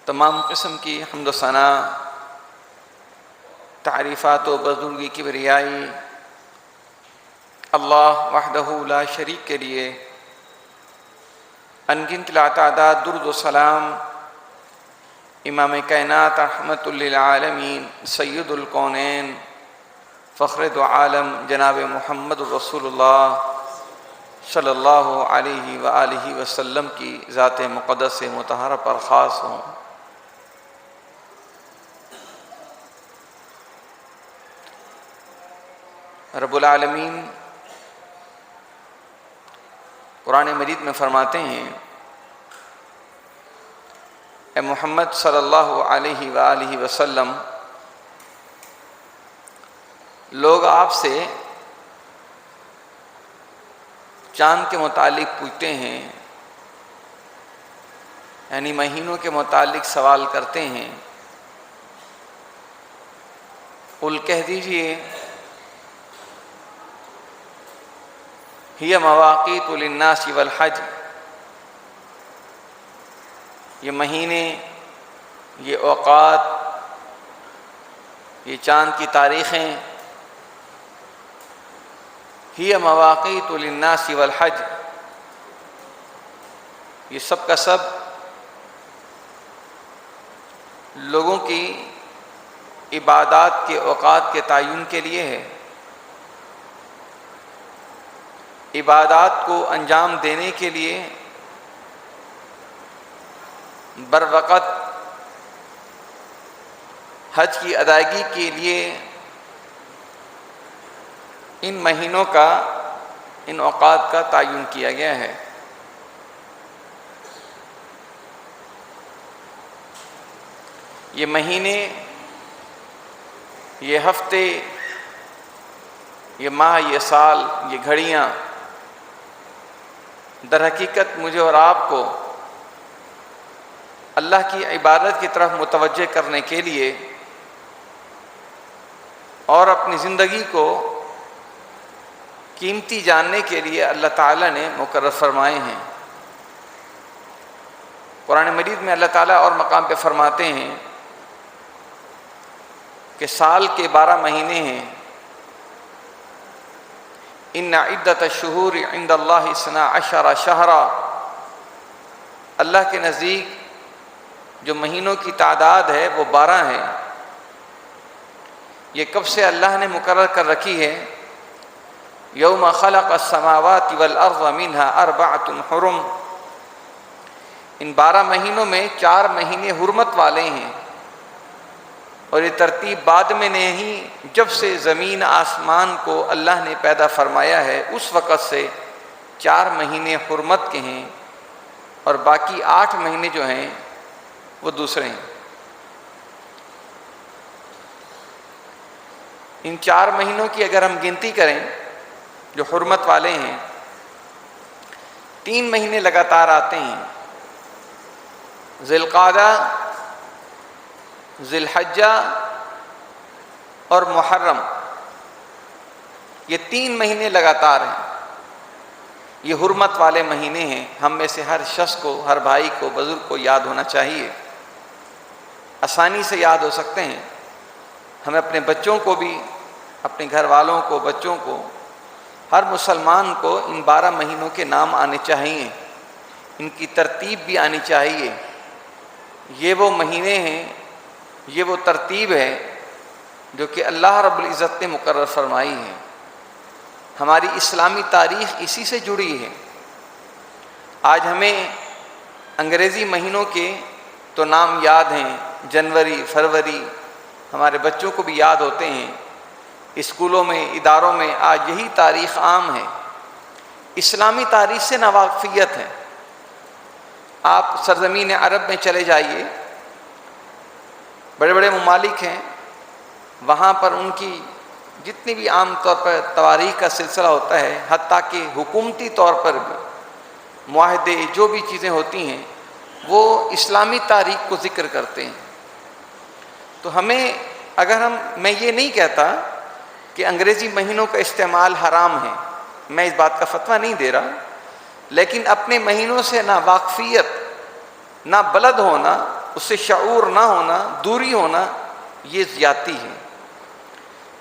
تمام قسم کی حمد و ثنا، تعریفات و بزرگی کی بریائی اللہ وحدہ لا شریک کے لیے، انگنت لاتعداد درود و سلام امام کائنات رحمت للعالمین سید الکونین فخر دو عالم جناب محمد رسول اللہ صلی اللہ علیہ وآلہ وسلم کی ذات مقدس مطہرہ پر خاص ہوں۔ رب العالمین قرآن مجید میں فرماتے ہیں، اے محمد صلی اللہ علیہ وآلہ وسلم، لوگ آپ سے چاند کے متعلق پوچھتے ہیں، یعنی مہینوں کے متعلق سوال کرتے ہیں۔ قل کہہ دیجئے، ہی مواقیت للناس والحج، یہ مہینے، یہ اوقات، یہ چاند کی تاریخیں، ہی مواقیت للناس والحج، یہ سب کا سب لوگوں کی عبادات کے اوقات کے تعین کے لیے ہے۔ عبادات کو انجام دینے کے لیے بروقت حج کی ادائیگی کے لیے ان مہینوں کا، ان اوقات کا تعین کیا گیا ہے۔ یہ مہینے، یہ ہفتے، یہ ماہ، یہ سال، یہ گھڑیاں در حقیقت مجھے اور آپ کو اللہ کی عبادت کی طرف متوجہ کرنے کے لیے اور اپنی زندگی کو قیمتی جاننے کے لیے اللہ تعالیٰ نے مقرر فرمائے ہیں۔ قرآن مجید میں اللہ تعالیٰ اور مقام پہ فرماتے ہیں کہ سال کے 12 مہینے ہیں۔ ان عدت الشہور عند اللہ 12 شہرا، اللہ کے نزدیک جو مہینوں کی تعداد ہے وہ 12 ہے۔ یہ کب سے اللہ نے مقرر کر رکھی ہے؟ یوم خلق السماوات والارض منها 4 حرم، ان 12 مہینوں میں 4 مہینے حرمت والے ہیں، اور یہ ترتیب بعد میں نہیں، جب سے زمین آسمان کو اللہ نے پیدا فرمایا ہے اس وقت سے 4 مہینے حرمت کے ہیں، اور باقی 8 مہینے جو ہیں وہ دوسرے ہیں۔ ان 4 مہینوں کی اگر ہم گنتی کریں جو حرمت والے ہیں، 3 مہینے لگاتار آتے ہیں، ذی القعدہ، ذی الحجہ اور محرم، یہ 3 مہینے لگاتار ہیں۔ یہ حرمت والے مہینے ہیں، ہم میں سے ہر شخص کو، ہر بھائی کو، بزرگ کو یاد ہونا چاہیے، آسانی سے یاد ہو سکتے ہیں۔ ہمیں اپنے بچوں کو بھی، اپنے گھر والوں کو، بچوں کو، ہر مسلمان کو ان 12 مہینوں کے نام آنے چاہیے، ان کی ترتیب بھی آنی چاہیے۔ یہ وہ مہینے ہیں، یہ وہ ترتیب ہے جو کہ اللہ رب العزت نے مقرر فرمائی ہے۔ ہماری اسلامی تاریخ اسی سے جڑی ہے۔ آج ہمیں انگریزی مہینوں کے تو نام یاد ہیں، جنوری، فروری، ہمارے بچوں کو بھی یاد ہوتے ہیں، اسکولوں میں، اداروں میں آج یہی تاریخ عام ہے۔ اسلامی تاریخ سے ناواقفیت ہے۔ آپ سرزمین عرب میں چلے جائیے، بڑے بڑے ممالک ہیں، وہاں پر ان کی جتنی بھی عام طور پر تواریخ کا سلسلہ ہوتا ہے، حتیٰ کہ حکومتی طور پر بھی معاہدے، جو بھی چیزیں ہوتی ہیں وہ اسلامی تاریخ کو ذکر کرتے ہیں۔ تو ہمیں، اگر میں یہ نہیں کہتا کہ انگریزی مہینوں کا استعمال حرام ہے، میں اس بات کا فتویٰ نہیں دے رہا، لیکن اپنے مہینوں سے نہ واقفیت، نہ بلد ہونا، اس سے شعور نہ ہونا، دوری ہونا، یہ زیادتی ہے۔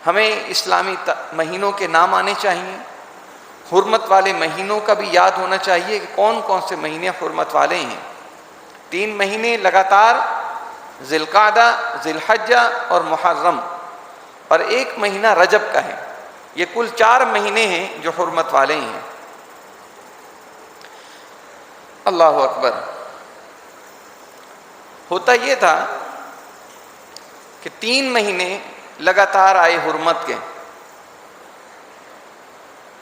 ہمیں اسلامی مہینوں کے نام آنے چاہیے، حرمت والے مہینوں کا بھی یاد ہونا چاہیے کہ کون کون سے مہینے حرمت والے ہیں۔ 3 مہینے لگاتار، ذی القعدہ، ذی الحجہ اور محرم، اور 1 مہینہ رجب کا ہے۔ یہ کل 4 مہینے ہیں جو حرمت والے ہیں۔ اللہ اکبر۔ ہوتا یہ تھا کہ 3 مہینے لگاتار آئے حرمت کے۔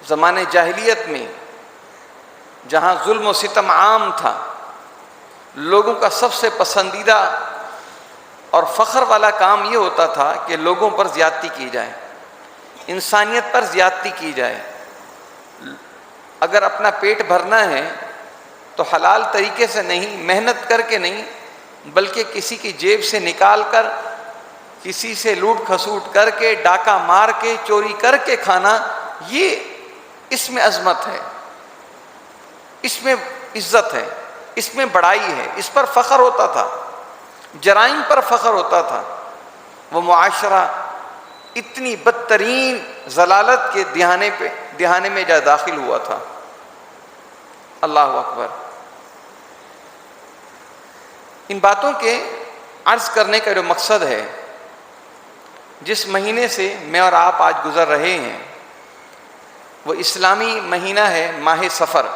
زمانے جاہلیت میں جہاں ظلم و ستم عام تھا، لوگوں کا سب سے پسندیدہ اور فخر والا کام یہ ہوتا تھا کہ لوگوں پر زیادتی کی جائے، انسانیت پر زیادتی کی جائے۔ اگر اپنا پیٹ بھرنا ہے تو حلال طریقے سے نہیں، محنت کر کے نہیں، بلکہ کسی کی جیب سے نکال کر، کسی سے لوٹ کھسوٹ کر کے، ڈاکہ مار کے، چوری کر کے کھانا، یہ اس میں عظمت ہے، اس میں عزت ہے، اس میں بڑائی ہے، اس پر فخر ہوتا تھا۔ جرائم پر فخر ہوتا تھا۔ وہ معاشرہ اتنی بدترین ضلالت کے دہانے میں جا داخل ہوا تھا۔ اللہ اکبر۔ ان باتوں کے عرض کرنے کا جو مقصد ہے، جس مہینے سے میں اور آپ آج گزر رہے ہیں، وہ اسلامی مہینہ ہے ماہ صفر۔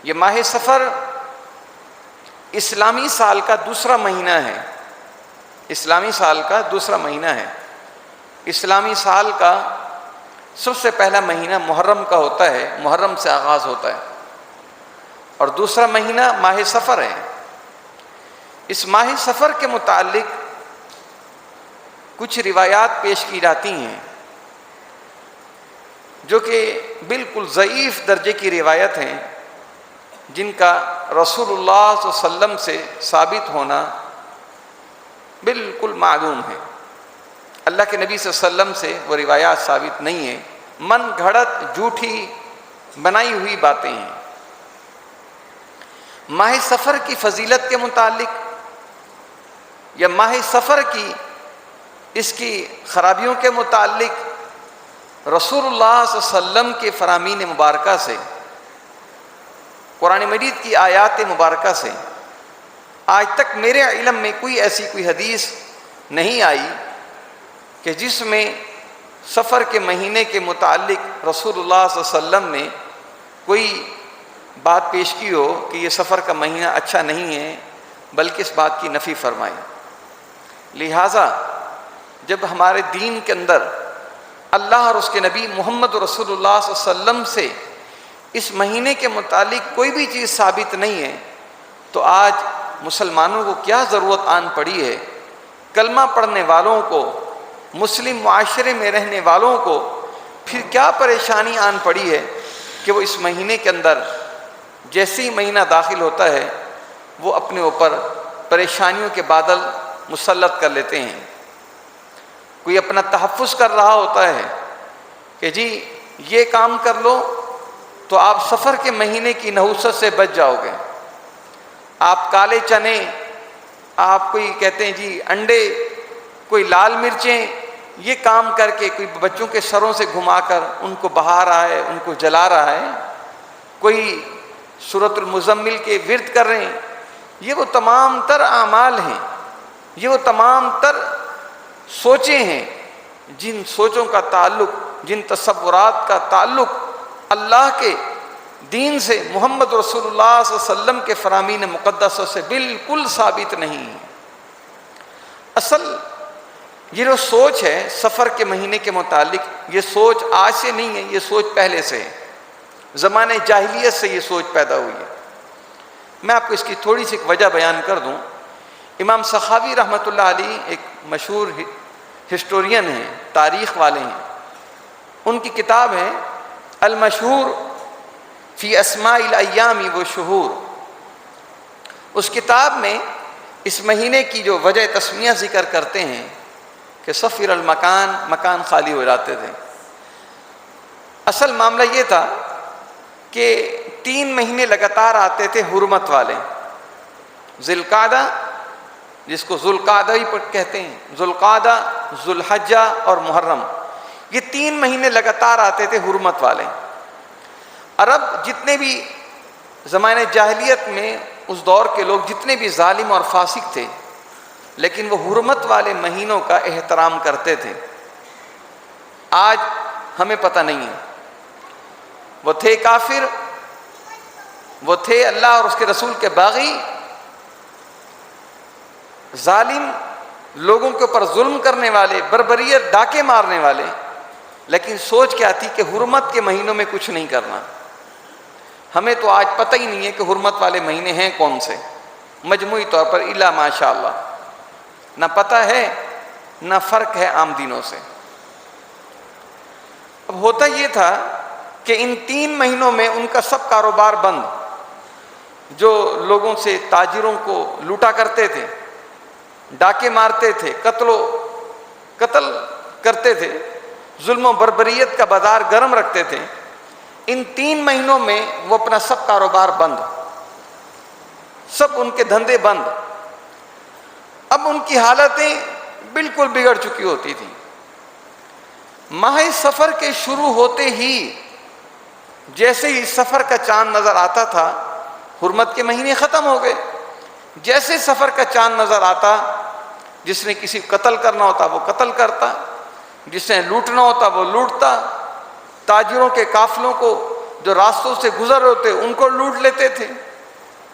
یہ ماہ صفر اسلامی سال کا دوسرا مہینہ ہے، اسلامی سال کا دوسرا مہینہ ہے۔ اسلامی سال کا سب سے پہلا مہینہ محرم کا ہوتا ہے، محرم سے آغاز ہوتا ہے، اور دوسرا مہینہ ماہ صفر ہے۔ اس ماہ صفر کے متعلق کچھ روایات پیش کی جاتی ہیں جو کہ بالکل ضعیف درجے کی روایت ہیں، جن کا رسول اللہ صلی اللہ علیہ وسلم سے ثابت ہونا بالکل معلوم ہے۔ اللہ کے نبی صلی اللہ علیہ وسلم سے وہ روایات ثابت نہیں ہیں، من گھڑت جھوٹی بنائی ہوئی باتیں ہیں۔ ماہ صفر کی فضیلت کے متعلق یا ماہ صفر کی اس کی خرابیوں کے متعلق رسول اللہ صلی اللہ علیہ وسلم کے فرامین مبارکہ سے، قرآن مجید کی آیات مبارکہ سے آج تک میرے علم میں ایسی کوئی حدیث نہیں آئی کہ جس میں صفر کے مہینے کے متعلق رسول اللہ صلی اللہ علیہ وسلم نے کوئی بات پیش کی ہو کہ یہ صفر کا مہینہ اچھا نہیں ہے، بلکہ اس بات کی نفی فرمائی۔ لہٰذا جب ہمارے دین کے اندر اللہ اور اس کے نبی محمد رسول اللہ صلی اللہ علیہ وسلم سے اس مہینے کے متعلق کوئی بھی چیز ثابت نہیں ہے، تو آج مسلمانوں کو کیا ضرورت آن پڑی ہے، کلمہ پڑھنے والوں کو، مسلم معاشرے میں رہنے والوں کو پھر کیا پریشانی آن پڑی ہے کہ وہ اس مہینے کے اندر جیسے ہی مہینہ داخل ہوتا ہے وہ اپنے اوپر پریشانیوں کے بادل مسلط کر لیتے ہیں۔ کوئی اپنا تحفظ کر رہا ہوتا ہے کہ جی یہ کام کر لو تو آپ صفر کے مہینے کی نحوست سے بچ جاؤ گے، آپ کالے چنے، آپ کوئی کہتے ہیں جی انڈے، کوئی لال مرچیں، یہ کام کر کے کوئی بچوں کے سروں سے گھما کر ان کو بہا رہا ہے، ان کو جلا رہا ہے، کوئی سورۃ المزمل کے ورد کر رہے ہیں۔ یہ وہ تمام تر اعمال ہیں، یہ وہ تمام تر سوچیں ہیں جن سوچوں کا تعلق، جن تصورات کا تعلق اللہ کے دین سے، محمد رسول اللہ صلی اللہ علیہ وسلم کے فرامین مقدسہ سے بالکل ثابت نہیں ہے۔ اصل یہ جو سوچ ہے سفر کے مہینے کے متعلق، یہ سوچ آج سے نہیں ہے، یہ سوچ پہلے سے ہے، زمانے جاہلیت سے یہ سوچ پیدا ہوئی ہے۔ میں آپ کو اس کی تھوڑی سی ایک وجہ بیان کر دوں۔ امام سخاوی رحمۃ اللہ علیہ ایک مشہور ہسٹورین ہیں، تاریخ والے ہیں، ان کی کتاب ہے المشہور فی اسماء الایام والشہور۔ اس کتاب میں اس مہینے کی جو وجہ تسمیہ ذکر کرتے ہیں کہ صفر المکان، مکان خالی ہو جاتے تھے۔ اصل معاملہ یہ تھا کہ 3 مہینے لگاتار آتے تھے حرمت والے، ذوالقعدہ جس کو ذوالقعدہ ہی کہتے ہیں، ذوالقعدہ، ذوالحجہ اور محرم، یہ 3 مہینے لگاتار آتے تھے حرمت والے۔ عرب جتنے بھی زمانے جاہلیت میں اس دور کے لوگ جتنے بھی ظالم اور فاسق تھے، لیکن وہ حرمت والے مہینوں کا احترام کرتے تھے۔ آج ہمیں پتہ نہیں ہے، وہ تھے کافر، وہ تھے اللہ اور اس کے رسول کے باغی، ظالم، لوگوں کے اوپر ظلم کرنے والے، بربریت، ڈاکے مارنے والے، لیکن سوچ کیا تھی کہ حرمت کے مہینوں میں کچھ نہیں کرنا۔ ہمیں تو آج پتہ ہی نہیں ہے کہ حرمت والے مہینے ہیں کون سے، مجموعی طور پر الا ماشاء اللہ، نہ پتہ ہے نہ فرق ہے عام دنوں سے۔ اب ہوتا یہ تھا کہ ان 3 مہینوں میں ان کا سب کاروبار بند، جو لوگوں سے تاجروں کو لوٹا کرتے تھے، ڈاکے مارتے تھے، قتل کرتے تھے، ظلم و بربریت کا بازار گرم رکھتے تھے، ان 3 مہینوں میں وہ اپنا سب کاروبار بند، سب ان کے دھندے بند۔ اب ان کی حالتیں بالکل بگڑ چکی ہوتی تھیں۔ ماہ سفر کے شروع ہوتے ہی جیسے ہی سفر کا چاند نظر آتا تھا، حرمت کے مہینے ختم ہو گئے۔ جیسے سفر کا چاند نظر آتا، جس نے کسی کو قتل کرنا ہوتا وہ قتل کرتا، جس نے لوٹنا ہوتا وہ لوٹتا، تاجروں کے قافلوں کو جو راستوں سے گزر ہوتے ان کو لوٹ لیتے تھے،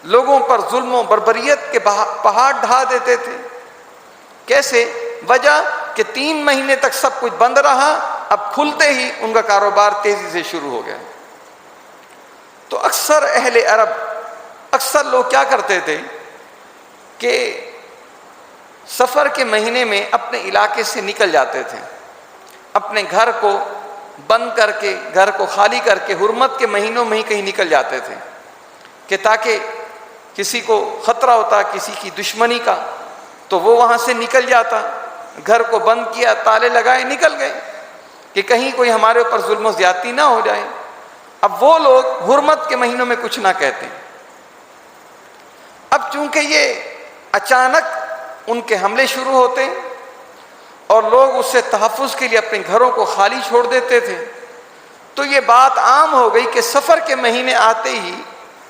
لوگوں پر ظلم و بربریت کے پہاڑ ڈھا دیتے تھے۔ کیسے؟ وجہ کہ 3 مہینے تک سب کچھ بند رہا، اب کھلتے ہی ان کا کاروبار تیزی سے شروع ہو گیا۔ تو اکثر اہل عرب، اکثر لوگ کیا کرتے تھے کہ سفر کے مہینے میں اپنے علاقے سے نکل جاتے تھے، اپنے گھر کو بند کر کے، گھر کو خالی کر کے حرمت کے مہینوں میں ہی کہیں نکل جاتے تھے، کہ تاکہ کسی کو خطرہ ہوتا کسی کی دشمنی کا تو وہ وہاں سے نکل جاتا، گھر کو بند کیا، تالے لگائے، نکل گئے کہ کہیں کوئی ہمارے اوپر ظلم و زیادتی نہ ہو جائے۔ اب وہ لوگ حرمت کے مہینوں میں کچھ نہ کہتے۔ اب چونکہ یہ اچانک ان کے حملے شروع ہوتے اور لوگ اس سے تحفظ کے لیے اپنے گھروں کو خالی چھوڑ دیتے تھے، تو یہ بات عام ہو گئی کہ سفر کے مہینے آتے ہی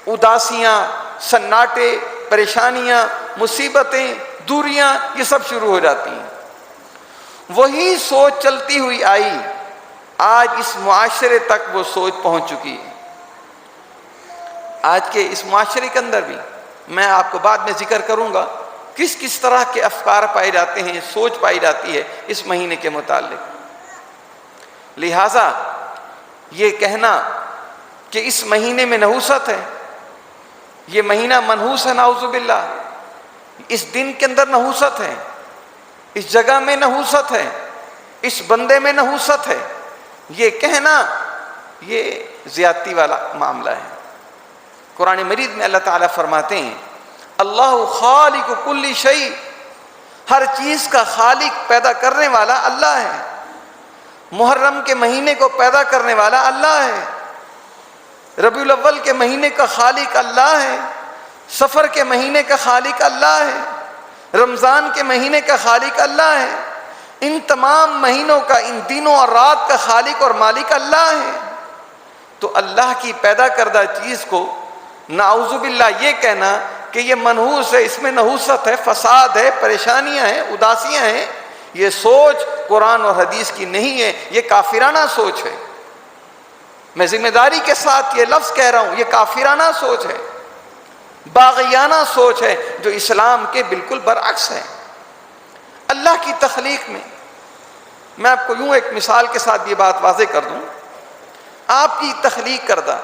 اداسیاں، سناٹے، پریشانیاں، مصیبتیں، دوریاں، یہ سب شروع ہو جاتی ہیں۔ وہی سوچ چلتی ہوئی آئی، آج اس معاشرے تک وہ سوچ پہنچ چکی ہے۔ آج کے اس معاشرے کے اندر بھی میں آپ کو بعد میں ذکر کروں گا کس کس طرح کے افکار پائے جاتے ہیں، سوچ پائی جاتی ہے اس مہینے کے متعلق۔ لہٰذا یہ کہنا کہ اس مہینے میں نحوست ہے، یہ مہینہ منحوس ہے، نعوذ باللہ، اس دن کے اندر نحوست ہے، اس جگہ میں نحوست ہے، اس بندے میں نحوست ہے، یہ کہنا یہ زیادتی والا معاملہ ہے۔ قرآن مجید میں اللہ تعالیٰ فرماتے ہیں اللہ خالق کل شیء، ہر چیز کا خالق، پیدا کرنے والا اللہ ہے۔ محرم کے مہینے کو پیدا کرنے والا اللہ ہے، ربیع الاول کے مہینے کا خالق اللہ ہے، سفر کے مہینے کا خالق اللہ ہے، رمضان کے مہینے کا خالق اللہ ہے، ان تمام مہینوں کا، ان دنوں اور رات کا خالق اور مالک اللہ ہے۔ تو اللہ کی پیدا کردہ چیز کو نعوذ باللہ یہ کہنا کہ یہ منحوس ہے، اس میں نحوست ہے، فساد ہے، پریشانیاں ہیں، اداسیاں ہیں، یہ سوچ قرآن اور حدیث کی نہیں ہے، یہ کافرانہ سوچ ہے۔ میں ذمہ داری کے ساتھ یہ لفظ کہہ رہا ہوں، یہ کافرانہ سوچ ہے، باغیانہ سوچ ہے، جو اسلام کے بالکل برعکس ہے۔ اللہ کی تخلیق میں آپ کو یوں ایک مثال کے ساتھ یہ بات واضح کر دوں، آپ کی تخلیق کردہ،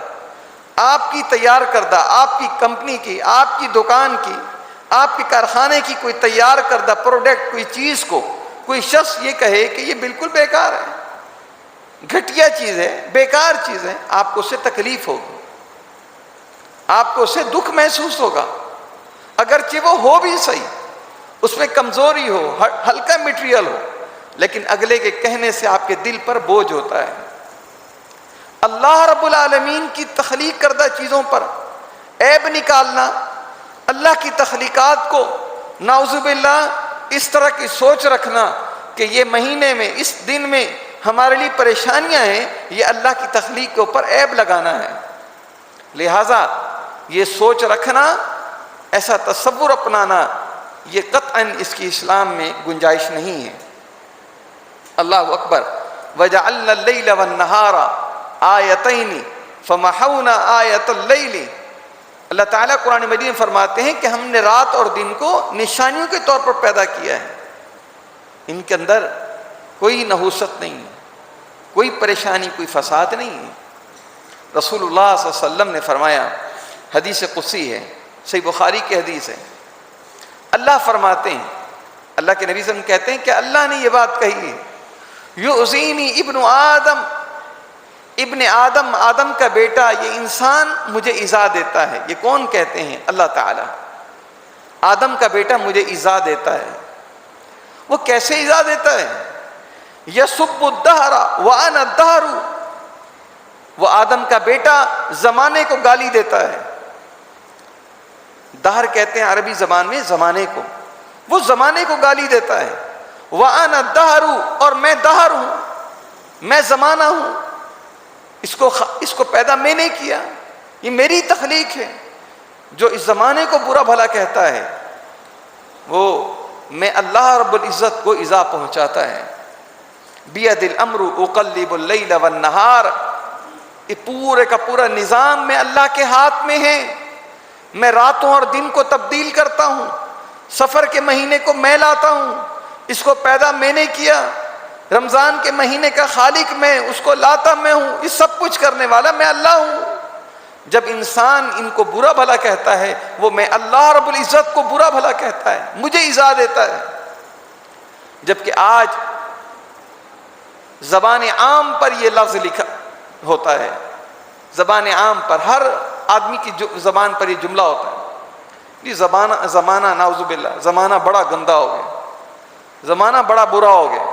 آپ کی تیار کردہ، آپ کی کمپنی کی، آپ کی دکان کی، آپ کے کارخانے کی کوئی تیار کردہ پروڈکٹ، کوئی چیز کو کوئی شخص یہ کہے کہ یہ بالکل بیکار ہے، گھٹیا چیز ہے، بیکار چیز ہے، آپ کو اس سے تکلیف ہوگی، آپ کو اس سے دکھ محسوس ہوگا، اگرچہ وہ ہو بھی صحیح، اس میں کمزوری ہو، ہلکا مٹیریل ہو، لیکن اگلے کے کہنے سے آپ کے دل پر بوجھ ہوتا ہے۔ اللہ رب العالمین کی تخلیق کردہ چیزوں پر عیب نکالنا، اللہ کی تخلیقات کو نعوذ باللہ اس طرح کی سوچ رکھنا کہ یہ مہینے میں اس دن میں ہمارے لیے پریشانیاں ہیں، یہ اللہ کی تخلیق کے اوپر عیب لگانا ہے۔ لہٰذا یہ سوچ رکھنا، ایسا تصور اپنانا، یہ قطعاً اس کی اسلام میں گنجائش نہیں ہے۔ اللہ اکبر۔ وَجَعَلْنَا اللَّيْلَ وَالنَّهَارَ آیَتَيْنِ فَمَحَوْنَا آیَةَ اللَّيْلِ۔ اللہ تعالیٰ قرآن مجید میں فرماتے ہیں کہ ہم نے رات اور دن کو نشانیوں کے طور پر پیدا کیا ہے، ان کے اندر کوئی نحوست نہیں ہے، کوئی پریشانی، کوئی فساد نہیں ہے۔ رسول اللہ صلی اللہ علیہ وسلم نے فرمایا، حدیث قدسی ہے، صحیح بخاری کی حدیث ہے، اللہ فرماتے ہیں، اللہ کے نبی صلی اللہ علیہ وسلم کہتے ہیں کہ اللہ نے یہ بات کہی ہے، یؤذینی ابن آدم، ابن آدم، آدم کا بیٹا، یہ انسان مجھے ایذا دیتا ہے۔ یہ کون کہتے ہیں؟ اللہ تعالیٰ۔ آدم کا بیٹا مجھے ایذا دیتا ہے۔ وہ کیسے ایذا دیتا ہے؟ یسب الدہر وانا الدہر، وہ آدم کا بیٹا زمانے کو گالی دیتا ہے۔ دہر کہتے ہیں عربی زبان میں زمانے کو، وہ زمانے کو گالی دیتا ہے۔ وانا الدہر، اور میں دہر ہوں، میں زمانہ ہوں، اس کو پیدا میں نے کیا، یہ میری تخلیق ہے۔ جو اس زمانے کو برا بھلا کہتا ہے وہ میں اللہ رب العزت کو ایذا پہنچاتا ہے۔ بید الامر اقلب اللیل والنہار، یہ پورے کا پورا نظام میں اللہ کے ہاتھ میں ہے، میں راتوں اور دن کو تبدیل کرتا ہوں، سفر کے مہینے کو میں لاتا ہوں، اس کو پیدا میں نے کیا، رمضان کے مہینے کا خالق میں، اس کو لاتا میں ہوں، یہ سب کچھ کرنے والا میں اللہ ہوں۔ جب انسان ان کو برا بھلا کہتا ہے، وہ میں اللہ رب العزت کو برا بھلا کہتا ہے، مجھے ایذا دیتا ہے۔ جبکہ آج زبان عام پر یہ لفظ لکھا ہوتا ہے، زبان عام پر ہر آدمی کی زبان پر یہ جملہ ہوتا ہے، یہ زمانہ نعوذ باللہ، زمانہ بڑا گندا ہو گیا، زمانہ بڑا برا ہو گیا۔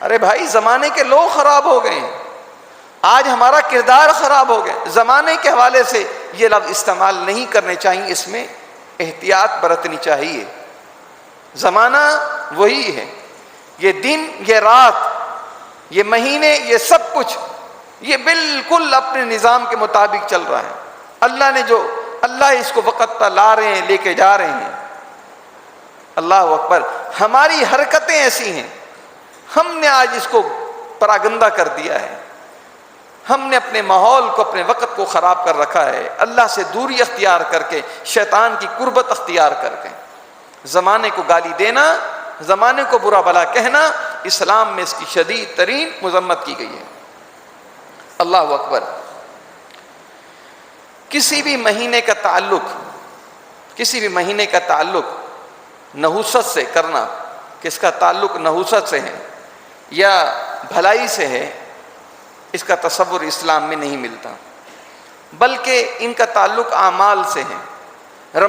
ارے بھائی، زمانے کے لوگ خراب ہو گئے ہیں، آج ہمارا کردار خراب ہو گیا۔ زمانے کے حوالے سے یہ لفظ استعمال نہیں کرنے چاہیے، اس میں احتیاط برتنی چاہیے۔ زمانہ وہی ہے، یہ دن، یہ رات، یہ مہینے، یہ سب کچھ، یہ بالکل اپنے نظام کے مطابق چل رہا ہے۔ اللہ اس کو وقت پر لا رہے ہیں، لے کے جا رہے ہیں۔ اللہ اکبر۔ ہماری حرکتیں ایسی ہیں، ہم نے آج اس کو پراگندہ کر دیا ہے، ہم نے اپنے ماحول کو، اپنے وقت کو خراب کر رکھا ہے، اللہ سے دوری اختیار کر کے، شیطان کی قربت اختیار کر کے۔ زمانے کو گالی دینا، زمانے کو برا بھلا کہنا، اسلام میں اس کی شدید ترین مذمت کی گئی ہے۔ اللہ اکبر۔ کسی بھی مہینے کا تعلق نحوست سے کرنا، کس کا تعلق نحوست سے ہے یا بھلائی سے ہے، اس کا تصور اسلام میں نہیں ملتا، بلکہ ان کا تعلق اعمال سے ہے۔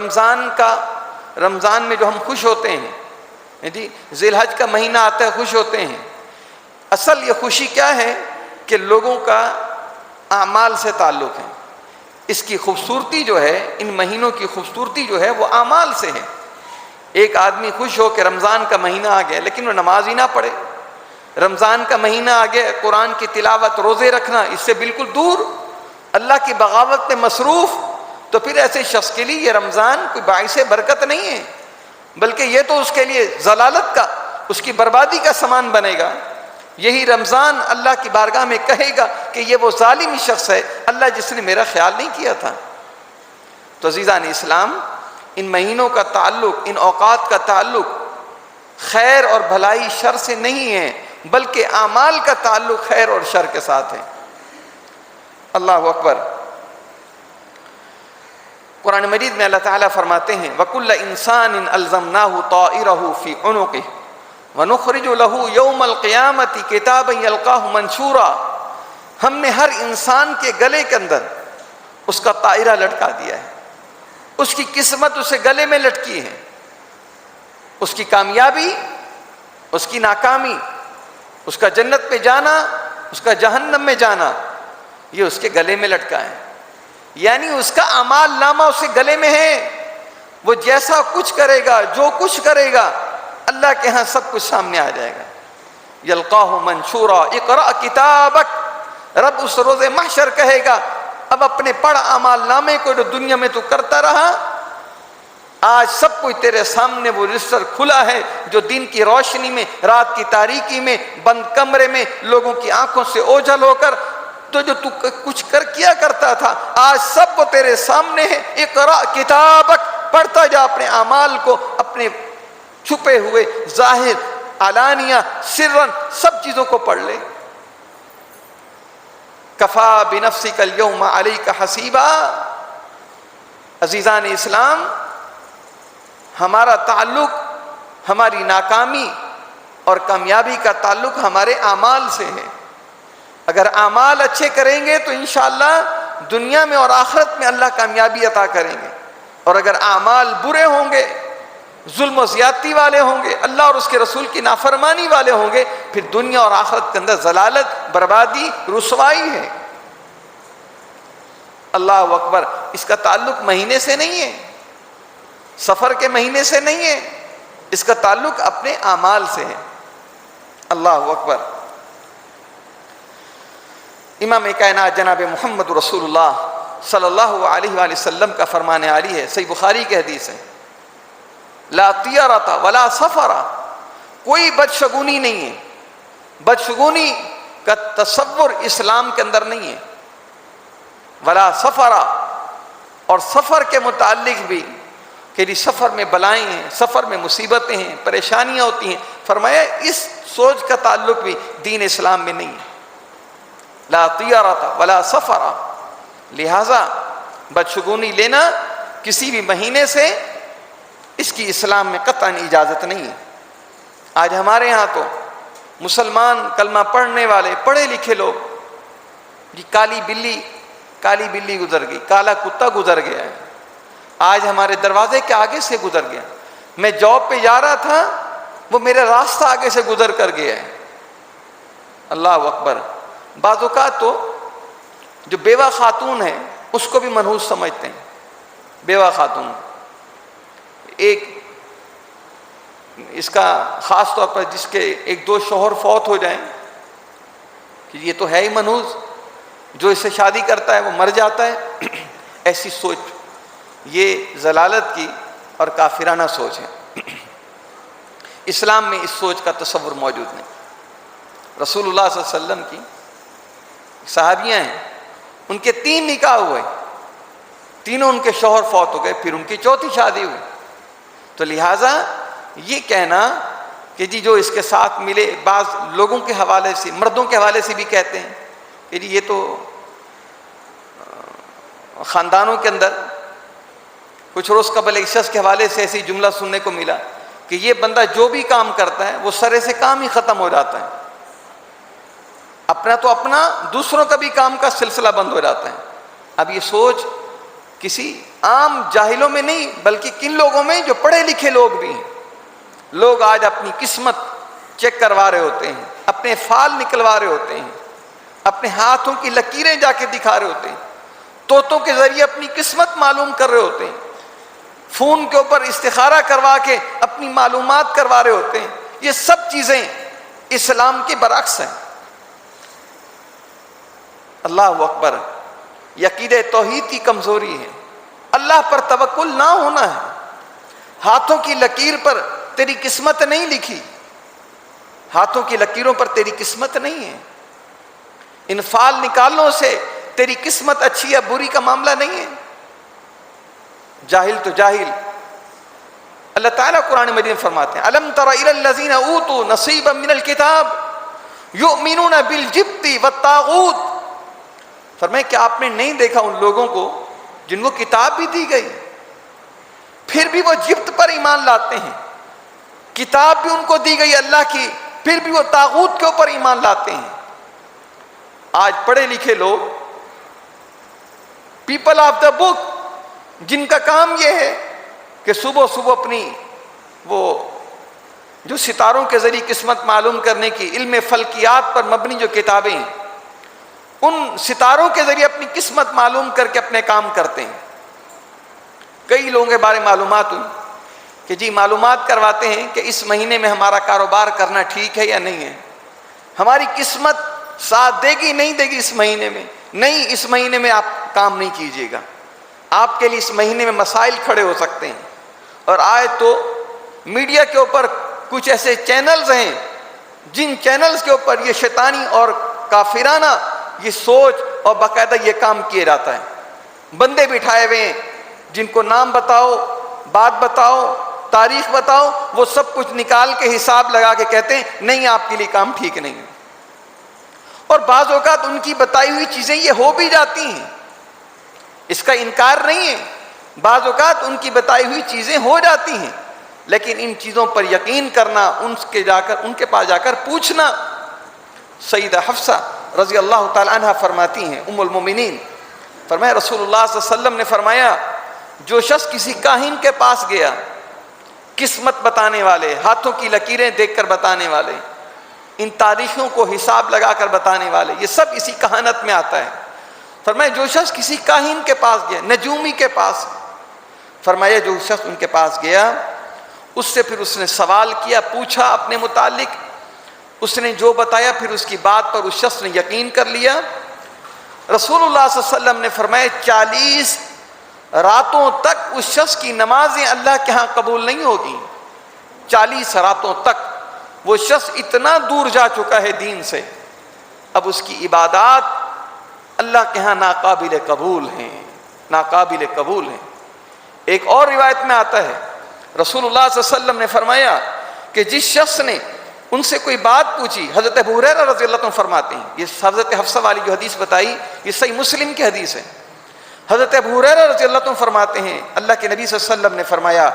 رمضان میں جو ہم خوش ہوتے ہیں، ذی الحج کا مہینہ آتا ہے، خوش ہوتے ہیں، اصل یہ خوشی کیا ہے کہ لوگوں کا اعمال سے تعلق ہے۔ اس کی خوبصورتی جو ہے، ان مہینوں کی خوبصورتی جو ہے وہ اعمال سے ہے۔ ایک آدمی خوش ہو کہ رمضان کا مہینہ آ گیا، لیکن وہ نماز ہی نہ پڑھے، رمضان کا مہینہ آ گیا، قرآن کی تلاوت، روزے رکھنا اس سے بالکل دور، اللہ کی بغاوت میں مصروف، تو پھر ایسے شخص کے لیے یہ رمضان کوئی باعث برکت نہیں ہے، بلکہ یہ تو اس کے لیے ضلالت کا، اس کی بربادی کا سامان بنے گا۔ یہی رمضان اللہ کی بارگاہ میں کہے گا کہ یہ وہ ظالم شخص ہے، اللہ جس نے میرا خیال نہیں کیا تھا۔ تو عزیزان اسلام، ان مہینوں کا تعلق، ان اوقات کا تعلق خیر اور بھلائی شر سے نہیں ہے، بلکہ اعمال کا تعلق خیر اور شر کے ساتھ ہے۔ اللہ اکبر۔ قرآن مجید میں اللہ تعالیٰ فرماتے ہیں وَكُلَّ إِنسَانٍ أَلْزَمْنَاهُ طَائِرَهُ فِي عُنُقِهِ وَنُخْرِجُ لَهُ يَوْمَ الْقِيَامَةِ كِتَابًا يَلْقَاهُ مَنشُورًا، ہم نے ہر انسان کے گلے کے اندر اس کا طائرہ لٹکا دیا ہے، اس کی قسمت اسے گلے میں لٹکی ہے، اس کی کامیابی، اس کی ناکامی، اس کا جنت میں جانا، اس کا جہنم میں جانا، یہ اس کے گلے میں لٹکا ہے۔ یعنی اس کا اعمال نامہ اس کے گلے میں ہے، وہ جیسا کچھ کرے گا، جو کچھ کرے گا، اللہ کے ہاں سب کچھ سامنے آ جائے گا۔ یلقاہ منشورا اقرأ کتابک، رب اس روز محشر کہے گا اب اپنے پڑھ اعمال نامے کو جو دنیا میں تو کرتا رہا، آج سب کچھ تیرے سامنے وہ رجسٹر کھلا ہے جو دن کی روشنی میں، رات کی تاریکی میں، بند کمرے میں، لوگوں کی آنکھوں سے اوجھل ہو کر تو جو تو کچھ کیا کرتا تھا، آج سب وہ تیرے سامنے ہے۔ اقرأ کتابک، پڑھتا جا اپنے اعمال کو، اپنے چھپے ہوئے، ظاہر، علانیہ، سرن، سب چیزوں کو پڑھ لے۔ کفا بنفسک اليوم علیک حسیبا۔ عزیزان اسلام، ہمارا تعلق، ہماری ناکامی اور کامیابی کا تعلق ہمارے اعمال سے ہے۔ اگر اعمال اچھے کریں گے تو انشاءاللہ دنیا میں اور آخرت میں اللہ کامیابی عطا کریں گے، اور اگر اعمال برے ہوں گے، ظلم و زیادتی والے ہوں گے، اللہ اور اس کے رسول کی نافرمانی والے ہوں گے، پھر دنیا اور آخرت کے اندر ضلالت، بربادی، رسوائی ہے۔ اللہ اکبر۔ اس کا تعلق مہینے سے نہیں ہے، سفر کے مہینے سے نہیں ہے، اس کا تعلق اپنے اعمال سے ہے۔ اللہ اکبر۔ امام کائنات جناب محمد رسول اللہ صلی اللہ علیہ وآلہ وسلم کا فرمان عالی ہے، صحیح بخاری کی حدیث ہے، لا طیرۃ ولا سفر، کوئی بدشگونی نہیں ہے، بدشگونی کا تصور اسلام کے اندر نہیں ہے، ولا سفر، اور سفر کے متعلق بھی کہ جی سفر میں بلائیں ہیں، سفر میں مصیبتیں ہیں، پریشانیاں ہوتی ہیں، فرمایا اس سوچ کا تعلق بھی دین اسلام میں نہیں ہے۔ لا طیرۃ ولا سفر، لہذا بدشگونی لینا کسی بھی مہینے سے اس کی اسلام میں قطعاً اجازت نہیں ہے۔ آج ہمارے ہاں تو مسلمان کلمہ پڑھنے والے پڑھے لکھے لوگ، جی کالی بلی گزر گئی، کالا کتا گزر گیا ہے، آج ہمارے دروازے کے آگے سے گزر گیا، میں جاب پہ جا رہا تھا، وہ میرے راستہ آگے سے گزر کر گیا ہے۔ اللہ اکبر۔ بعض اوقات تو جو بیوہ خاتون ہے اس کو بھی منحوس سمجھتے ہیں، بیوہ خاتون، ایک اس کا خاص طور پر جس کے ایک دو شوہر فوت ہو جائیں کہ یہ تو ہے ہی منحوس، جو اس سے شادی کرتا ہے وہ مر جاتا ہے، ایسی سوچ، یہ ضلالت کی اور کافرانہ سوچ ہے۔ اسلام میں اس سوچ کا تصور موجود نہیں۔ رسول اللہ صلی اللہ علیہ وسلم کی صحابیاں ہیں، ان کے 3 نکاح ہوئے، تینوں ان کے شوہر فوت ہو گئے، پھر ان کی 4تھی شادی ہوئی۔ تو لہٰذا یہ کہنا کہ جی جو اس کے ساتھ ملے، بعض لوگوں کے حوالے سے، مردوں کے حوالے سے بھی کہتے ہیں کہ جی یہ تو خاندانوں کے اندر کچھ روز قبل ایک شخص کے حوالے سے ایسی جملہ سننے کو ملا کہ یہ بندہ جو بھی کام کرتا ہے وہ سرے سے کام ہی ختم ہو جاتا ہے، اپنا تو اپنا، دوسروں کا بھی کام کا سلسلہ بند ہو جاتا ہے۔ اب یہ سوچ کسی عام جاہلوں میں نہیں بلکہ کن لوگوں میں، جو پڑھے لکھے لوگ بھی ہیں۔ لوگ آج اپنی قسمت چیک کروا رہے ہوتے ہیں، اپنے فال نکلوا رہے ہوتے ہیں، اپنے ہاتھوں کی لکیریں جا کے دکھا رہے ہوتے ہیں، طوطوں کے ذریعے اپنی قسمت معلوم کر رہے ہوتے ہیں، فون کے اوپر استخارہ کروا کے اپنی معلومات کروا رہے ہوتے ہیں۔ یہ سب چیزیں اسلام کے برعکس ہیں۔ اللہ اکبر۔ یہ عقیدہ توحید کی کمزوری ہے، اللہ پر توکل نہ ہونا ہے۔ ہاتھوں کی لکیر پر تیری قسمت نہیں لکھی، ہاتھوں کی لکیروں پر تیری قسمت نہیں ہے، ان فال نکالنے سے تیری قسمت اچھی یا بری کا معاملہ نہیں ہے۔ جاہل تو جاہل۔ اللہ تعالیٰ قرآن مجید میں فرماتے ہیں الم تر الی الذین اوتوا نصیبا من الکتاب یؤمنون بالجبت والطاغوت، فرمائے کہ آپ نے نہیں دیکھا ان لوگوں کو جن کو کتاب بھی دی گئی پھر بھی وہ جبت پر ایمان لاتے ہیں، کتاب بھی ان کو دی گئی اللہ کی، پھر بھی وہ طاغوت کے اوپر ایمان لاتے ہیں۔ آج پڑھے لکھے لوگ، پیپل آف دا بک، جن کا کام یہ ہے کہ صبح صبح اپنی وہ جو ستاروں کے ذریعے قسمت معلوم کرنے کی علم فلکیات پر مبنی جو کتابیں ہیں، ان ستاروں کے ذریعے اپنی قسمت معلوم کر کے اپنے کام کرتے ہیں۔ کئی لوگوں کے بارے معلومات ہوئی کہ جی معلومات کرواتے ہیں کہ اس مہینے میں ہمارا کاروبار کرنا ٹھیک ہے یا نہیں ہے، ہماری قسمت ساتھ دے گی نہیں دے گی اس مہینے میں، نہیں اس مہینے میں آپ کام نہیں کیجیے گا، آپ کے لیے اس مہینے میں مسائل کھڑے ہو سکتے ہیں۔ اور آج تو میڈیا کے اوپر کچھ ایسے چینلز ہیں جن چینلز کے اوپر یہ شیطانی اور کافرانہ یہ سوچ اور باقاعدہ یہ کام کیا جاتا ہے، بندے بٹھائے ہوئے ہیں جن کو نام بتاؤ، بات بتاؤ، تاریخ بتاؤ، وہ سب کچھ نکال کے حساب لگا کے کہتے ہیں نہیں آپ کے لیے کام ٹھیک نہیں ہے۔ اور بعض اوقات ان کی بتائی ہوئی چیزیں یہ ہو بھی جاتی ہیں، اس کا انکار نہیں ہے، بعض اوقات ان کی بتائی ہوئی چیزیں ہو جاتی ہیں، لیکن ان چیزوں پر یقین کرنا، ان کے پاس جا کر پوچھنا۔ سیدہ حفصہ رضی اللہ تعالی عنہ فرماتی ہیں، ام المومنین، فرمایا رسول اللہ صلی اللہ علیہ وسلم نے فرمایا جو شخص کسی کاہن کے پاس گیا، قسمت بتانے والے، ہاتھوں کی لکیریں دیکھ کر بتانے والے، ان تاریخوں کو حساب لگا کر بتانے والے، یہ سب اسی کہانت میں آتا ہے۔ فرمایا جو شخص کسی کاہن کے پاس گیا، نجومی کے پاس، فرمایا جو شخص ان کے پاس گیا، اس سے پھر اس نے سوال کیا، پوچھا اپنے متعلق، اس نے جو بتایا پھر اس کی بات پر اس شخص نے یقین کر لیا۔ رسول اللہ صلی اللہ علیہ وسلم نے فرمایا 40 راتوں تک اس شخص کی نمازیں اللہ کے ہاں قبول نہیں ہوگی۔ 40 راتوں تک وہ شخص اتنا دور جا چکا ہے دین سے، اب اس کی عبادات اللہ کے ہاں ناقابل قبول ہیں، ناقابل قبول ہیں۔ ایک اور روایت میں آتا ہے رسول اللہ صلی اللہ علیہ وسلم نے فرمایا کہ جس شخص نے ان سے کوئی بات پوچھی، حضرت ابو ہریرہ رضی اللہ عنہ فرماتے ہیں، یہ حضرت حفصہ والی جو حدیث بتائی یہ صحیح مسلم کی حدیث ہے، حضرت ابو ہریرہ رضی اللہ عنہ فرماتے ہیں اللہ کے نبی صلی اللہ علیہ وسلم نے فرمایا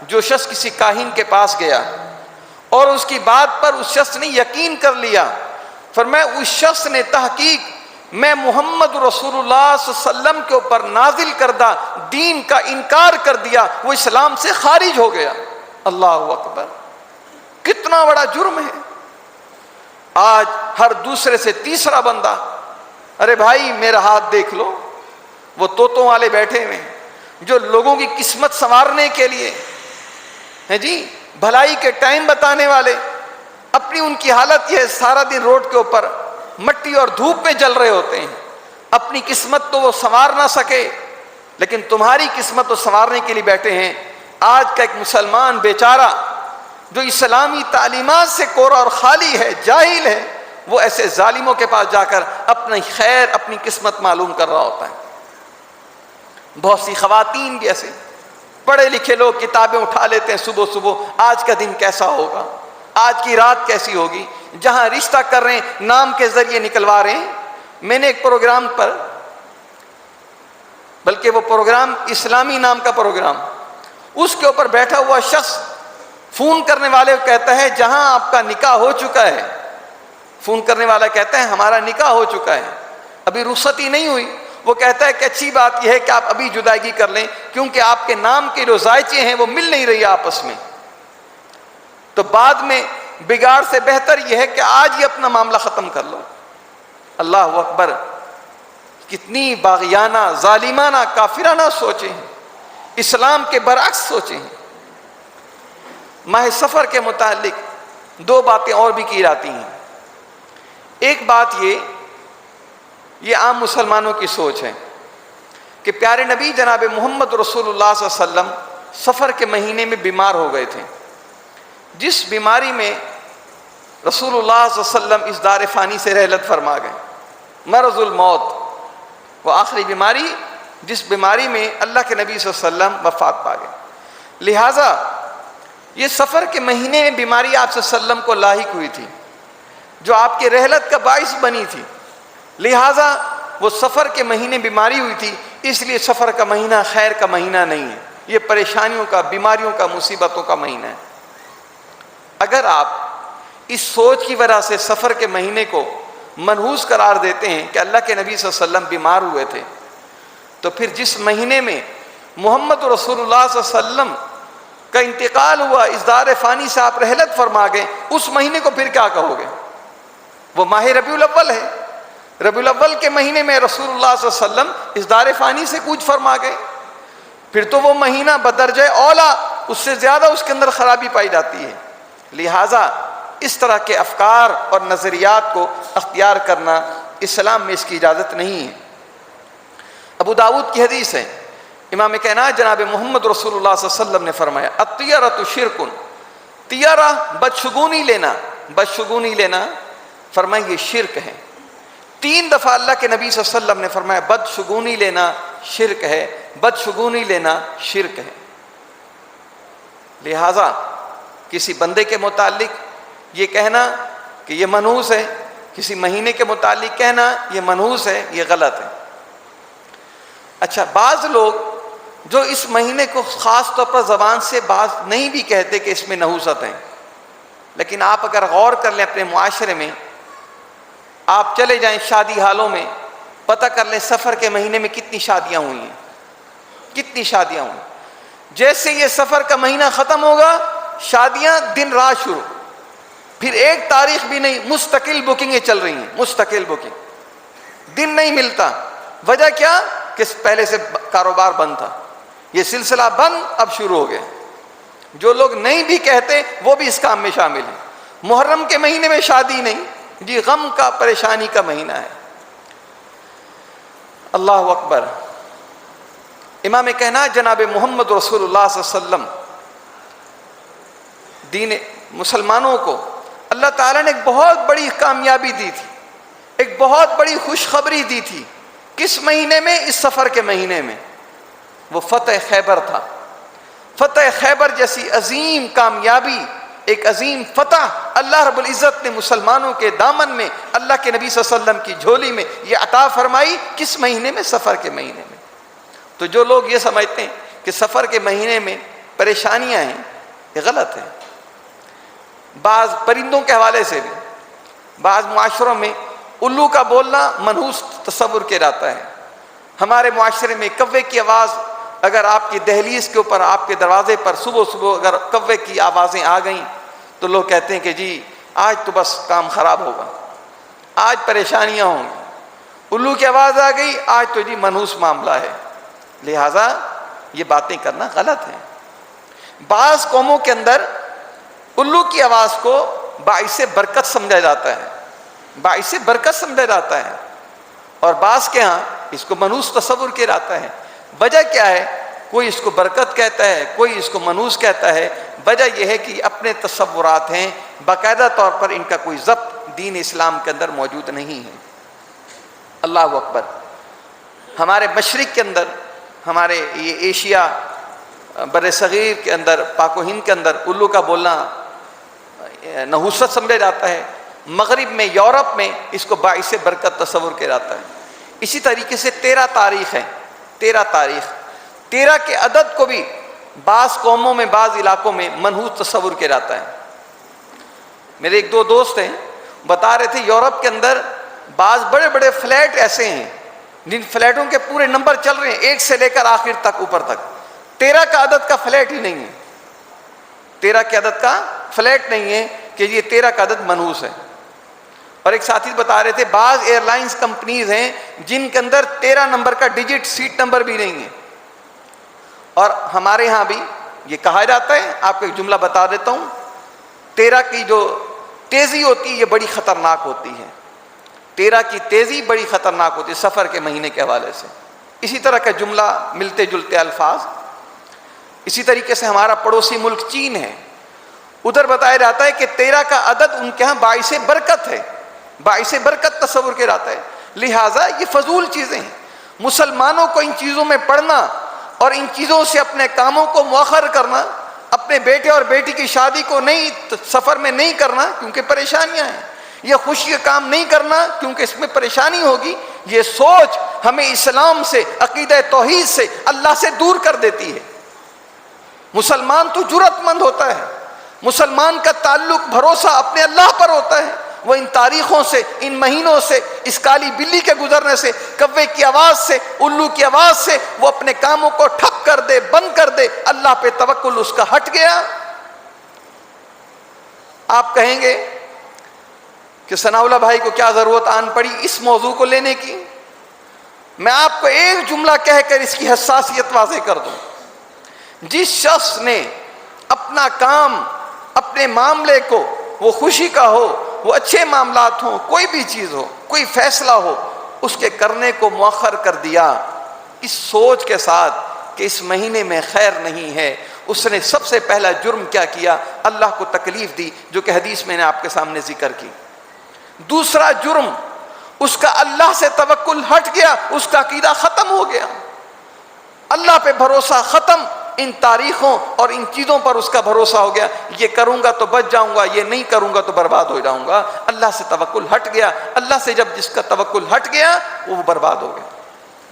جو شخص کسی کاہن کے پاس گیا اور اس کی بات پر اس شخص نے یقین کر لیا، فرمایا اس شخص نے تحقیق میں محمد رسول اللہ صلی اللہ علیہ وسلم کے اوپر نازل کردہ دین کا انکار کر دیا، وہ اسلام سے خارج ہو گیا۔ اللہ اکبر، کتنا بڑا جرم ہے۔ آج ہر دوسرے سے تیسرا بندہ، ارے بھائی میرا ہاتھ دیکھ لو، وہ طوطوں والے بیٹھے ہوئے ہیں جو لوگوں کی قسمت سنوارنے کے لیے ہیں جی، بھلائی کے ٹائم بتانے والے، اپنی ان کی حالت یہ ہے سارا دن روڈ کے اوپر مٹی اور دھوپ میں جل رہے ہوتے ہیں، اپنی قسمت تو وہ سنوار نہ سکے لیکن تمہاری قسمت تو سنوارنے کے لیے بیٹھے ہیں۔ آج کا ایک مسلمان بیچارہ جو اسلامی تعلیمات سے کورا اور خالی ہے، جاہل ہے، وہ ایسے ظالموں کے پاس جا کر اپنی خیر، اپنی قسمت معلوم کر رہا ہوتا ہے۔ بہت سی خواتین بھی ایسے، پڑھے لکھے لوگ کتابیں اٹھا لیتے ہیں صبح صبح، آج کا دن کیسا ہوگا، آج کی رات کیسی ہوگی، جہاں رشتہ کر رہے ہیں نام کے ذریعے نکلوا رہے ہیں۔ میں نے ایک پروگرام پر، بلکہ وہ پروگرام اسلامی نام کا پروگرام، اس کے اوپر بیٹھا ہوا شخص فون کرنے والے کو کہتا ہے جہاں آپ کا نکاح ہو چکا ہے، فون کرنے والا کہتا ہے ہمارا نکاح ہو چکا ہے، ابھی رخصتی نہیں ہوئی، وہ کہتا ہے کہ اچھی بات یہ ہے کہ آپ ابھی جدائیگی کر لیں کیونکہ آپ کے نام کے جو ذائچے ہیں وہ مل نہیں رہی آپس میں، تو بعد میں بگاڑ سے بہتر یہ ہے کہ آج ہی اپنا معاملہ ختم کر لو۔ اللہ اکبر، کتنی باغیانہ، ظالمانہ، کافرانہ سوچیں ہیں، اسلام کے برعکس سوچیں ہیں۔ ماہ سفر کے متعلق 2 باتیں اور بھی کی جاتی ہیں۔ ایک بات یہ عام مسلمانوں کی سوچ ہے کہ پیارے نبی جناب محمد رسول اللہ صلی اللہ علیہ وسلم سفر کے مہینے میں بیمار ہو گئے تھے، جس بیماری میں رسول اللہ صلی اللہ علیہ وسلم اس دار فانی سے رحلت فرما گئے، مرض الموت، وہ آخری بیماری جس بیماری میں اللہ کے نبی صلی اللہ علیہ وسلم وفات پا گئے، لہٰذا یہ سفر کے مہینے میں بیماری آپ صلی اللہ علیہ وسلم کو لاحق ہوئی تھی جو آپ کے رحلت کا باعث بنی تھی، لہٰذا وہ سفر کے مہینے بیماری ہوئی تھی، اس لیے سفر کا مہینہ خیر کا مہینہ نہیں ہے، یہ پریشانیوں کا، بیماریوں کا، مصیبتوں کا مہینہ ہے۔ اگر آپ اس سوچ کی وجہ سے سفر کے مہینے کو منحوس قرار دیتے ہیں کہ اللہ کے نبی صلی اللہ علیہ وسلم بیمار ہوئے تھے، تو پھر جس مہینے میں محمد رسول اللہ صلی اللہ علیہ وسلم کا انتقال ہوا، اس دار فانی سے آپ رحلت فرما گئے، اس مہینے کو پھر کیا کہو گے؟ وہ ماہ ربیع الاول ہے، ربیع الاول کے مہینے میں رسول اللہ صلی اللہ علیہ وسلم اس دار فانی سے کوچ فرما گئے، پھر تو وہ مہینہ بدرجہ اولا اس سے زیادہ اس کے اندر خرابی پائی جاتی ہے. لہٰذا اس طرح کے افکار اور نظریات کو اختیار کرنا اسلام میں اس کی اجازت نہیں ہے. ابو داؤد کی حدیث ہے، امام کائنات جناب محمد رسول اللہ صلی اللہ علیہ وسلم نے فرمایا الطیرۃ شرک، طیرہ بدشگونی لینا، بدشگونی لینا فرمایا یہ شرک ہے. 3 دفعہ اللہ کے نبی صلی اللہ علیہ وسلم نے فرمایا بدشگونی لینا شرک ہے، بدشگونی لینا شرک ہے. لہٰذا کسی بندے کے متعلق یہ کہنا کہ یہ منحوس ہے، کسی مہینے کے متعلق کہنا یہ منحوس ہے، یہ غلط ہے. اچھا، بعض لوگ جو اس مہینے کو خاص طور پر زبان سے بعض نہیں بھی کہتے کہ اس میں نحوست ہیں، لیکن آپ اگر غور کر لیں اپنے معاشرے میں، آپ چلے جائیں شادی حالوں میں، پتہ کر لیں سفر کے مہینے میں کتنی شادیاں ہوئی ہیں، کتنی شادیاں ہوئی. جیسے یہ سفر کا مہینہ ختم ہوگا شادیاں دن رات شروع، پھر ایک تاریخ بھی نہیں، مستقل بکنگیں چل رہی ہیں، مستقل بکنگ، دن نہیں ملتا. وجہ کیا کہ پہلے سے کاروبار بند تھا، یہ سلسلہ بند اب شروع ہو گیا. جو لوگ نہیں بھی کہتے وہ بھی اس کام میں شامل ہیں. محرم کے مہینے میں شادی نہیں، جی غم کا پریشانی کا مہینہ ہے. اللہ اکبر. امام کائنات جناب محمد رسول اللہ صلی اللہ علیہ وسلم، دین مسلمانوں کو اللہ تعالیٰ نے ایک بہت بڑی کامیابی دی تھی، ایک بہت بڑی خوشخبری دی تھی. کس مہینے میں؟ اس سفر کے مہینے میں. وہ فتح خیبر تھا. فتح خیبر جیسی عظیم کامیابی، ایک عظیم فتح اللہ رب العزت نے مسلمانوں کے دامن میں، اللہ کے نبی صلی اللہ علیہ وسلم کی جھولی میں یہ عطا فرمائی. کس مہینے میں؟ سفر کے مہینے میں. تو جو لوگ یہ سمجھتے ہیں کہ سفر کے مہینے میں پریشانیاں ہیں، یہ غلط ہے. بعض پرندوں کے حوالے سے بھی بعض معاشروں میں الو کا بولنا منحوس تصور کیا جاتا ہے. ہمارے معاشرے میں کوے کی آواز، اگر آپ کی دہلیز کے اوپر، آپ کے دروازے پر صبح صبح اگر کوے کی آوازیں آ گئیں تو لوگ کہتے ہیں کہ جی آج تو بس کام خراب ہوگا، آج پریشانیاں ہوں گی. الو کی آواز آ گئی، آج تو جی منحوس معاملہ ہے. لہٰذا یہ باتیں کرنا غلط ہیں. بعض قوموں کے اندر الو کی آواز کو باعث برکت سمجھا جاتا ہے، باعث برکت سمجھا جاتا ہے، اور بعض کے ہاں اس کو منحوس تصور کیا جاتا ہے. وجہ کیا ہے؟ کوئی اس کو برکت کہتا ہے، کوئی اس کو منحوس کہتا ہے. وجہ یہ ہے کہ اپنے تصورات ہیں، باقاعدہ طور پر ان کا کوئی ضبط دین اسلام کے اندر موجود نہیں ہے. اللہ اکبر. ہمارے مشرق کے اندر، ہمارے یہ ایشیا بر صغیر کے اندر، پاک و ہند کے اندر الو کا بولنا نحوست سمجھا جاتا ہے. مغرب میں، یورپ میں اس کو باعث برکت تصور کیا جاتا ہے. اسی طریقے سے 13 تاریخ ہے، 13 تاریخ، 13 کے عدد کو بھی بعض قوموں میں، بعض علاقوں میں منحوس تصور کیا جاتا ہے. میرے ایک دو دوست ہیں، بتا رہے تھے یورپ کے اندر بعض بڑے بڑے فلیٹ ایسے ہیں جن فلیٹوں کے پورے نمبر چل رہے ہیں 1 سے لے کر آخر تک، اوپر تک. 13 کا عدد کا فلیٹ ہی نہیں ہے، 13 کے عدد کا فلیٹ نہیں ہے کہ یہ 13 کا عدد منحوس ہے. اور ایک ساتھی بتا رہے تھے بعض ایئر لائنز کمپنیز ہیں جن کے اندر 13 نمبر کا ڈیجٹ سیٹ نمبر بھی نہیں ہے. اور ہمارے ہاں بھی یہ کہا جاتا ہے، آپ کو ایک جملہ بتا دیتا ہوں، 13 کی جو تیزی ہوتی ہے یہ بڑی خطرناک ہوتی ہے. 13 کی تیزی بڑی خطرناک ہوتی ہے سفر کے مہینے کے حوالے سے. اسی طرح کا جملہ، ملتے جلتے الفاظ. اسی طریقے سے ہمارا پڑوسی ملک چین ہے، ادھر بتایا جاتا ہے کہ 13 کا عدد ان کے ہاں باعث برکت ہے، باعث برکت تصور کیا جاتا ہے. لہٰذا یہ فضول چیزیں ہیں. مسلمانوں کو ان چیزوں میں پڑھنا اور ان چیزوں سے اپنے کاموں کو مؤخر کرنا، اپنے بیٹے اور بیٹی کی شادی کو نہیں سفر میں نہیں کرنا کیونکہ پریشانیاں ہیں، یہ خوشی کا کام نہیں کرنا کیونکہ اس میں پریشانی ہوگی، یہ سوچ ہمیں اسلام سے، عقیدہ توحید سے، اللہ سے دور کر دیتی ہے. مسلمان تو جرأت مند ہوتا ہے، مسلمان کا تعلق، بھروسہ اپنے اللہ پر ہوتا ہے. وہ ان تاریخوں سے، ان مہینوں سے، اس کالی بلی کے گزرنے سے، کوے کی آواز سے، الو کی آواز سے وہ اپنے کاموں کو ٹھپ کر دے، بند کر دے. اللہ پہ توکل اس کا ہٹ گیا. آپ کہیں گے کہ ثناء اللہ بھائی کو کیا ضرورت آن پڑی اس موضوع کو لینے کی؟ میں آپ کو ایک جملہ کہہ کر اس کی حساسیت واضح کر دوں. جس شخص نے اپنا کام، اپنے معاملے کو، وہ خوشی کا ہو، وہ اچھے معاملات ہوں، کوئی بھی چیز ہو، کوئی فیصلہ ہو، اس کے کرنے کو مؤخر کر دیا اس سوچ کے ساتھ کہ اس مہینے میں خیر نہیں ہے، اس نے سب سے پہلا جرم کیا کیا؟ اللہ کو تکلیف دی، جو کہ حدیث میں نے آپ کے سامنے ذکر کی۔ دوسرا جرم، اس کا اللہ سے توکل ہٹ گیا، اس کا عقیدہ ختم ہو گیا، اللہ پہ بھروسہ ختم، ان تاریخوں اور ان چیزوں پر اس کا بھروسہ ہو گیا، یہ کروں گا تو بچ جاؤں گا، یہ نہیں کروں گا تو برباد ہو جاؤں گا۔ اللہ سے توکل ہٹ گیا، اللہ سے جب جس کا توکل ہٹ گیا وہ برباد ہو گیا۔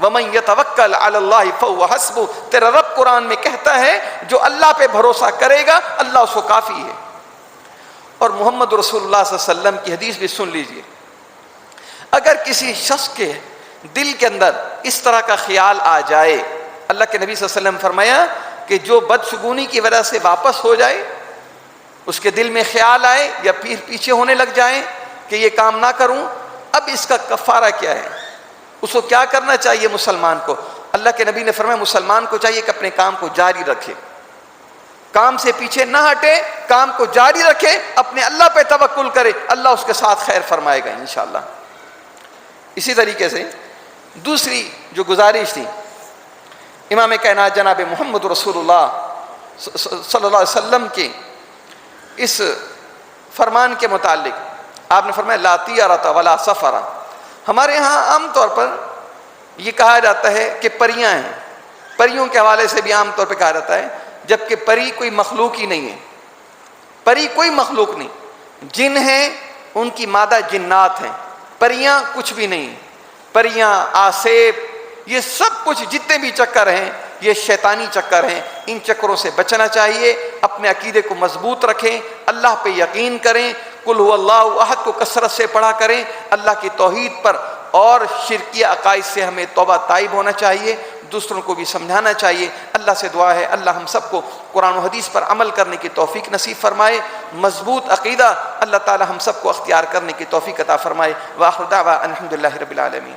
وَمَن يَتَوَكَّلْ عَلَى اللَّهِ فَهُوَ حَسْبُهُ، تیرا رب قرآن میں کہتا ہے جو اللہ پہ بھروسہ کرے گا اللہ اس کو کافی ہے۔ اور محمد رسول اللہ صلی اللہ علیہ وسلم کی حدیث بھی سن لیجئے، اگر کسی شخص کے دل کے اندر اس طرح کا خیال آ جائے، اللہ کے نبی صلی اللہ علیہ وسلم فرمایا کہ جو بدشگونی کی وجہ سے واپس ہو جائے، اس کے دل میں خیال آئے یا پیچھے ہونے لگ جائیں کہ یہ کام نہ کروں، اب اس کا کفارہ کیا ہے؟ اس کو کیا کرنا چاہیے مسلمان کو؟ اللہ کے نبی نے فرمایا مسلمان کو چاہیے کہ اپنے کام کو جاری رکھے، کام سے پیچھے نہ ہٹے، کام کو جاری رکھے، اپنے اللہ پہ توکل کرے، اللہ اس کے ساتھ خیر فرمائے گا انشاءاللہ۔ اسی طریقے سے دوسری جو گزارش تھی امام کائنات جناب محمد رسول اللہ صلی اللہ علیہ وسلم کے اس فرمان کے متعلق، آپ نے فرمایا لا طیرۃ ولا سفر۔ ہمارے ہاں عام طور پر یہ کہا جاتا ہے کہ پریاں ہیں، پریوں کے حوالے سے بھی عام طور پہ کہا جاتا ہے، جبکہ پری کوئی مخلوق ہی نہیں ہے، پری کوئی مخلوق نہیں، جن ہیں ان کی مادہ جنات ہیں، پریاں کچھ بھی نہیں۔ پریاں، آسیب، یہ سب کچھ جتنے بھی چکر ہیں یہ شیطانی چکر ہیں، ان چکروں سے بچنا چاہیے، اپنے عقیدے کو مضبوط رکھیں، اللہ پہ یقین کریں، قل هو اللہ احد کو کثرت سے پڑھا کریں، اللہ کی توحید پر اور شرکیہ عقائد سے ہمیں توبہ تائب ہونا چاہیے، دوسروں کو بھی سمجھانا چاہیے۔ اللہ سے دعا ہے اللہ ہم سب کو قرآن و حدیث پر عمل کرنے کی توفیق نصیب فرمائے، مضبوط عقیدہ اللہ تعالی ہم سب کو اختیار کرنے کی توفیق عطا فرمائے۔ وآخر دعوانا الحمد للہ رب العالمین۔